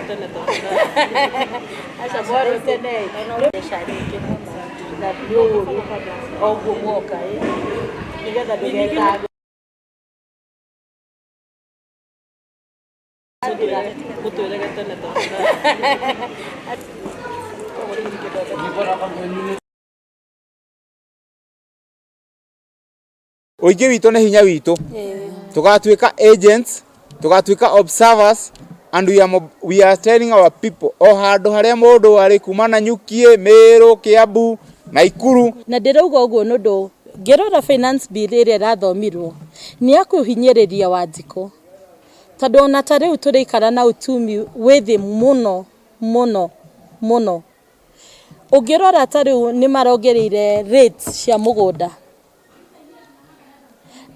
tene to acha bora tene shariki na blue au gumoka nigetha ndugeka mutwirege tene to Mũingĩ witũ nĩ hinya witũ tugatuĩka agents tugatuĩka observers and we are telling our people handũ harĩa mũndũ arĩ kuma na Nyukie Meru Kiambu Naikuru na ndirauga ũguo nũndũ ngĩrora finance bill ĩrĩa ĩrathomirwo nĩ akũhinyĩrĩria Wanjikũ tondũ ona ta rĩu tũrĩikara na utumi wĩthĩ mũno ũngĩrora ta rĩu nĩ marongereire rates cia mũgũnda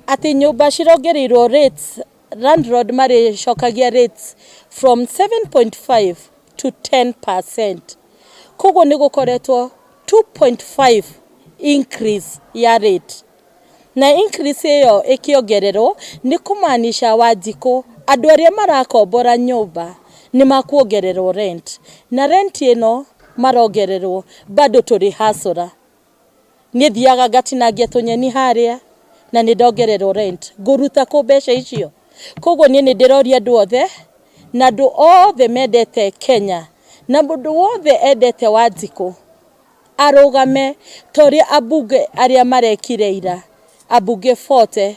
ati nyumba cirongereirwo rates landlord maricokagia rates from 7.5 to 10%. Koguo nĩ gũkoretwo 2.5 increase ya rate. Na increase ĩyo ĩkĩongererwo nĩ kũmaanisha Wanjikũ andũ arĩa marakombora nyũmba nĩ makuongererwo rent. Na rent ĩno marongererwo bado tũrĩ hasora. Nĩ thiaga ngatinangia tũnyeni harĩa na nĩ ndongererwo rent. Ngũruta kũ mbeca icio? Koguo niĩ nĩ ndĩroria andũ othe na andũ othe mendete Kenya na mũndũ wothe endete Wanjikũ arũgame torĩa abunge arĩa marekire ira abunge 40